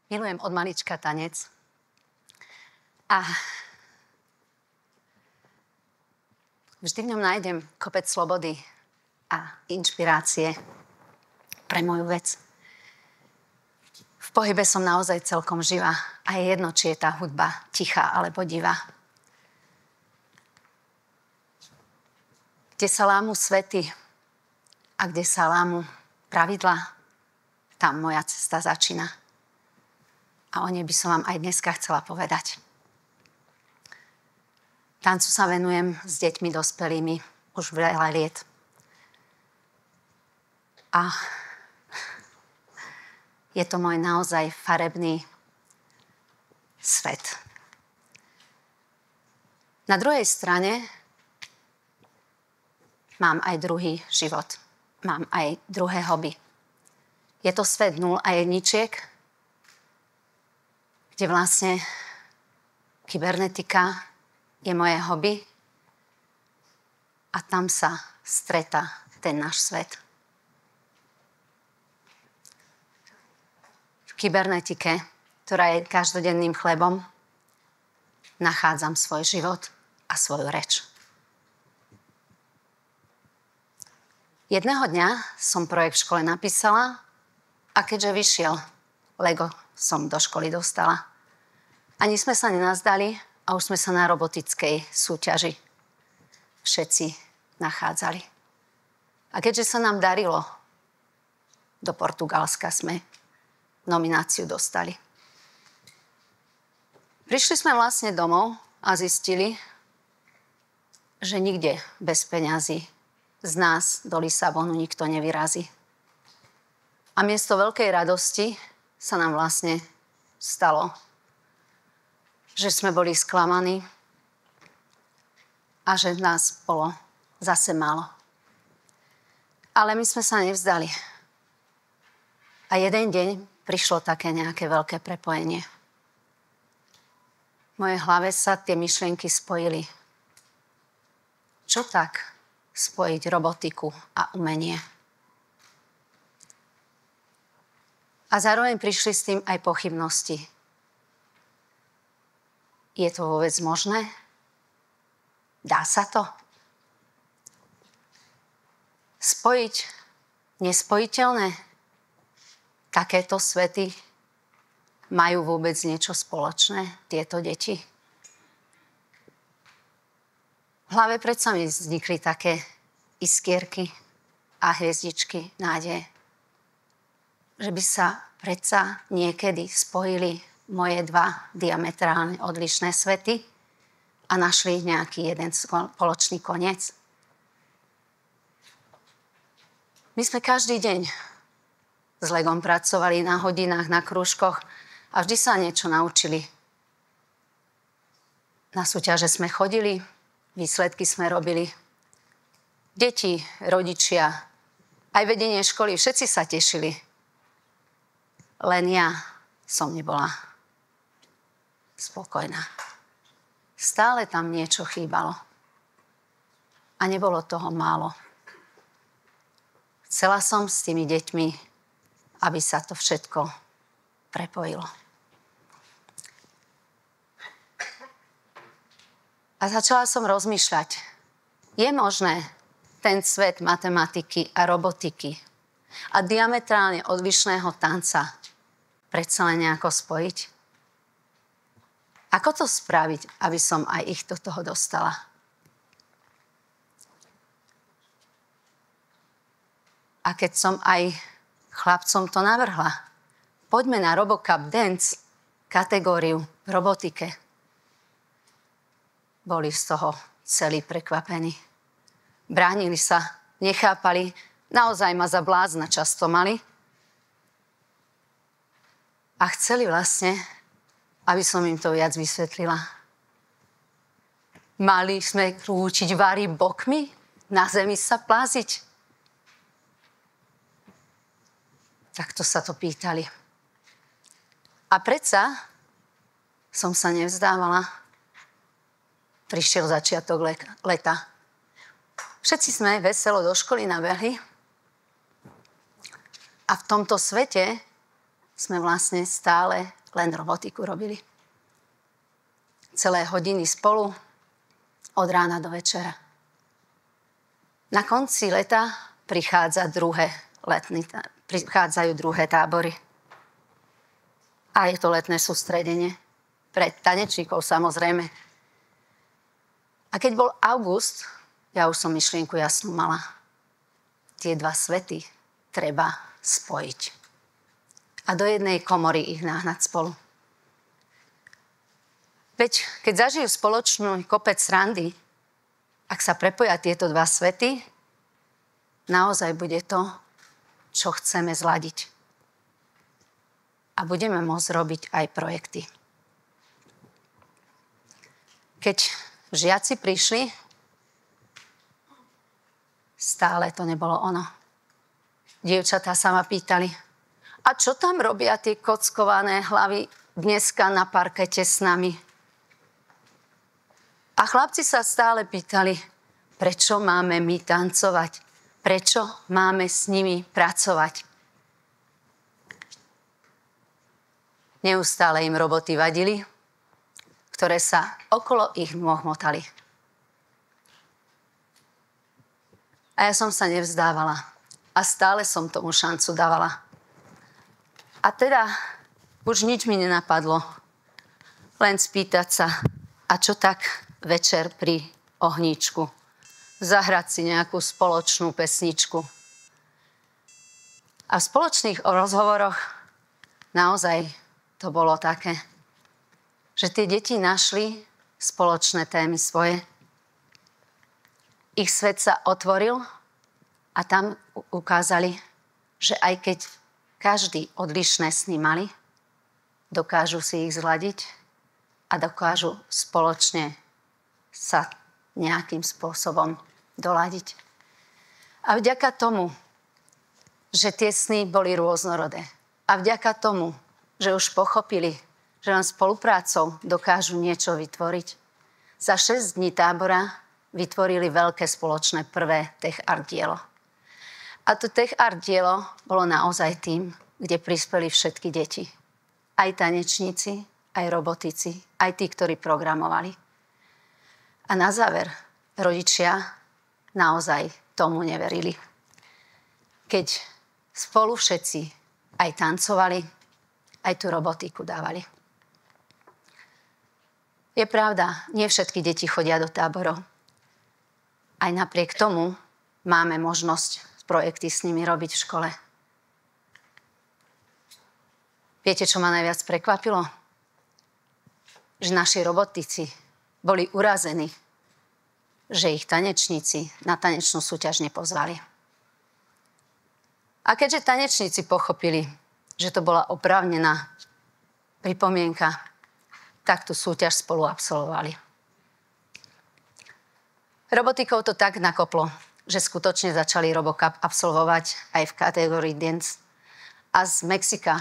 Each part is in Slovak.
Milujem od malička tanec. A vždy v ňom nájdem kopec slobody a inšpirácie pre moju vec. V pohybe som naozaj celkom živá a je jedno, či je tá hudba tichá alebo divá. Kde sa lámu svety a kde sa lámu pravidlá, tam moja cesta začína. A o nej by som vám aj dneska chcela povedať. Tancu sa venujem s deťmi dospelými už veľa liet. A je to môj naozaj farebný svet. Na druhej strane mám aj druhý život. Mám aj druhé hobby. Je to svet 0 a jedničiek, kde vlastne kybernetika je moje hobby a tam sa stretá ten náš svet. V kybernetike, ktorá je každodenným chlebom, nachádzam svoj život a svoju reč. Jedného dňa som projekt v škole napísala a keďže vyšiel, Lego som do školy dostala. Ani sme sa nenazdali a už sme sa na robotickej súťaži všetci nachádzali. A keďže sa nám darilo, do Portugalska sme nomináciu dostali. Prišli sme vlastne domov a zistili, že nikde bez peňazí z nás do Lisabonu nikto nevyrazí. A miesto veľkej radosti sa nám vlastne stalo, že sme boli sklamaní a že nás bolo zase málo. Ale my sme sa nevzdali. A jeden deň prišlo také nejaké veľké prepojenie. V mojej hlave sa tie myšlienky spojili. Čo tak spojiť robotiku a umenie? A zároveň prišli s tým aj pochybnosti. Je to vôbec možné? Dá sa to? Spojiť nespojiteľné? Takéto svety majú vôbec niečo spoločné, tieto deti? V hlave predsa mi vznikli také iskierky a hviezdičky nádeje. Že by sa predsa niekedy spojili moje dva diametrálne odlišné svety a našli nejaký jeden spoločný koniec. My sme každý deň s Legom pracovali na hodinách, na krúžkoch a vždy sa niečo naučili. Na súťaže sme chodili, výsledky sme robili. Deti, rodičia, aj vedenie školy, všetci sa tešili. Len ja som nebola spokojná. Stále tam niečo chýbalo. A nebolo toho málo. Chcela som s tými deťmi, aby sa to všetko prepojilo. A začala som rozmýšľať. Je možné ten svet matematiky a robotiky a diametrálne odlišného tanca predsa len nejako spojiť? Ako to spraviť, aby som aj ich do toho dostala? A keď som aj chlapcom to navrhla, poďme na RoboCup Dance kategóriu v robotike. Boli z toho celí prekvapení. Bránili sa, nechápali, naozaj ma za blázna často mali. A chceli vlastne, aby som im to viac vysvetlila. Mali sme krúčiť vary bokmi, na zemi sa pláziť. Takto sa to pýtali. A predsa som sa nevzdávala. Prišiel začiatok leta. Všetci sme veselo do školy nabehli a v tomto svete sme vlastne stále len robotiku robili. Celé hodiny spolu, od rána do večera. Na konci leta prichádzajú druhé tábory. A je to letné sústredenie. Pre tanečníkov samozrejme. A keď bol august, ja už som myšlienku jasnú mala. Tie dva svety treba spojiť. A do jednej komory ich náhnať spolu. Veď keď zažijú spoločnú kopec srandy, ak sa prepoja tieto dva svety, naozaj bude to, čo chceme zladiť. A budeme môcť robiť aj projekty. Keď žiaci prišli, stále to nebolo ono. Dievčatá sa ma pýtali, a čo tam robia tie kockované hlavy dneska na parkete s nami? A chlapci sa stále pýtali, prečo máme my tancovať? Prečo máme s nimi pracovať? Neustále im roboty vadili, ktoré sa okolo ich nôh motali. A ja som sa nevzdávala. A stále som tomu šancu dávala. A teda už nič mi nenapadlo. Len spýtať sa, a čo tak večer pri ohníčku? Zahrať si nejakú spoločnú pesničku. A v spoločných rozhovoroch naozaj to bolo také, že tie deti našli spoločné témy svoje. Ich svet sa otvoril a tam ukázali, že aj keď každý odlišné sny mali, dokážu si ich zladiť a dokážu spoločne sa nejakým spôsobom doladiť. A vďaka tomu, že tie sny boli rôznorodé a vďaka tomu, že už pochopili, že len spoluprácou dokážu niečo vytvoriť, za 6 dní tábora vytvorili veľké spoločné prvé tech art dielo. A to tech art dielo bolo naozaj tým, kde prispeli všetky deti. Aj tanečníci, aj robotici, aj tí, ktorí programovali. A na záver rodičia naozaj tomu neverili. Keď spolu všetci aj tancovali, aj tú robotiku dávali. Je pravda, nie všetky deti chodia do táborov. Aj napriek tomu máme možnosť projekty s nimi robiť v škole. Viete, čo ma najviac prekvapilo? Že naši robotici boli urazení, že ich tanečníci na tanečnú súťaž nepozvali. A keďže tanečníci pochopili, že to bola oprávnená pripomienka, tak tú súťaž spolu absolvovali. Robotikov to tak nakoplo, že skutočne začali RoboCup absolvovať aj v kategórii dance. A z Mexika,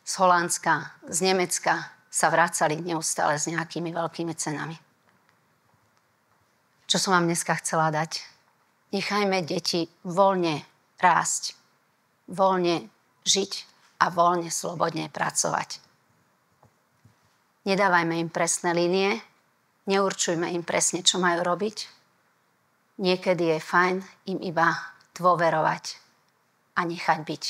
z Holandska, z Nemecka sa vracali neustále s nejakými veľkými cenami. Čo som vám dneska chcela dať? Nechajme deti voľne rásť, voľne žiť a voľne, slobodne pracovať. Nedávajme im presné línie, neurčujme im presne, čo majú robiť. Niekedy je fajn im iba dôverovať a nechať byť.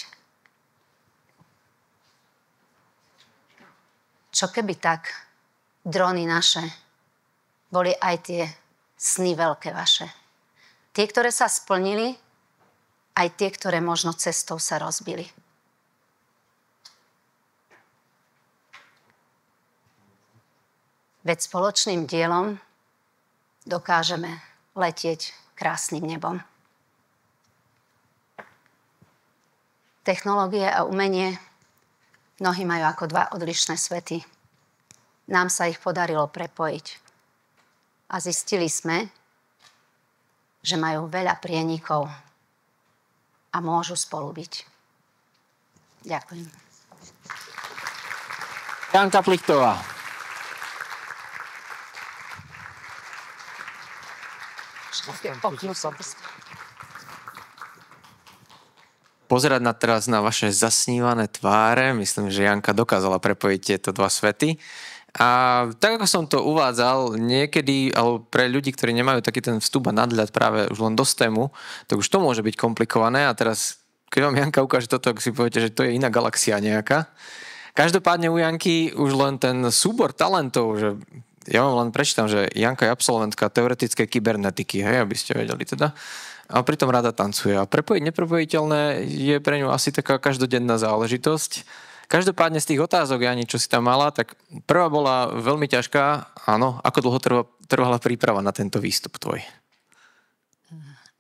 Čo keby tak drony naše boli aj tie sny veľké vaše. Tie, ktoré sa splnili, aj tie, ktoré možno cestou sa rozbili. Veď spoločným dielom dokážeme letieť krásnym nebom. Technológie a umenie, mnohí majú ako dva odlišné svety. Nám sa ich podarilo prepojiť. A zistili sme, že majú veľa prienikov a môžu spolu byť. Ďakujem. Janka Plichtová. pozerať teraz na vaše zasnívané tváre. Myslím, že Janka dokázala prepojiť tieto dva svety. A tak ako som to uvádzal, niekedy, alebo pre ľudí, ktorí nemajú taký ten vstup a nadhľad práve už len do STEMu, tak už to môže byť komplikované a teraz, keď vám Janka ukáže toto, tak si poviete, že to je iná galaxia nejaká. Každopádne u Janky už len ten súbor talentov, že ja vám len prečítam, že Janka je absolventka teoretickej kybernetiky, hej, aby ste vedeli teda. A pritom rada tancuje. A prepojiť nepropojiteľné je pre ňu asi taká každodenná záležitosť. Každopádne z tých otázok, Jani, čo si tam mala, tak prvá bola veľmi ťažká. Áno, ako dlho trvala príprava na tento výstup tvoj?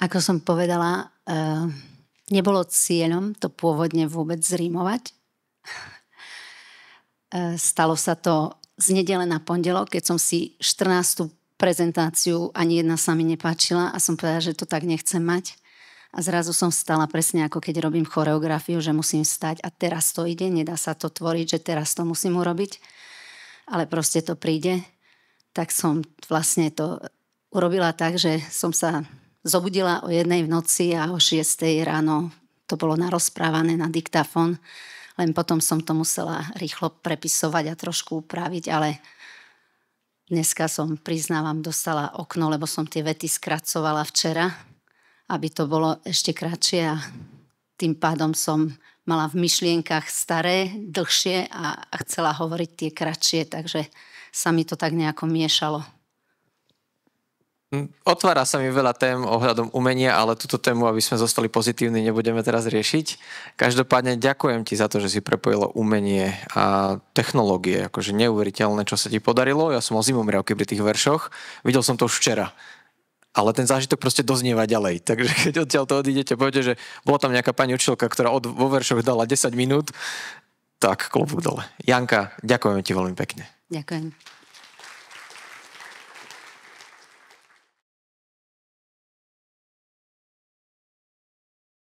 Ako som povedala, nebolo cieľom to pôvodne vôbec zrímovať. Stalo sa to z nedele na pondelok, keď som si 14. prezentáciu, ani jedna sa mi nepáčila a som povedala, že to tak nechcem mať. A zrazu som vstala presne ako keď robím choreografiu, že musím vstať a teraz to ide, nedá sa to tvoriť, že teraz to musím urobiť, ale proste to príde. Tak som vlastne to urobila tak, že som sa zobudila o 1:00 v noci a o 6:00 ráno to bolo narozprávané na diktafón, len potom som to musela rýchlo prepisovať a trošku upraviť, ale dneska som, priznávam, dostala okno, lebo som tie vety skracovala včera, aby to bolo ešte kratšie a tým pádom som mala v myšlienkach staré, dlhšie a chcela hovoriť tie kratšie, takže sa mi to tak nejako miešalo. Otvára sa mi veľa tém ohľadom umenia, ale túto tému, aby sme zostali pozitívni, nebudeme teraz riešiť. Každopádne ďakujem ti za to, že si prepojila umenie a technológie. Akože neuveriteľné, čo sa ti podarilo. Ja som mal zimomriavky pri tých veršoch. Videl som to už včera. Ale ten zážitok proste doznieva ďalej. Takže keď odtiaľ to odídete, poviete, že bola tam nejaká pani učiteľka, ktorá vo veršoch dala 10 minút, tak klobúk dole. Janka, ďakujem ti veľmi pekne. Ďakujem.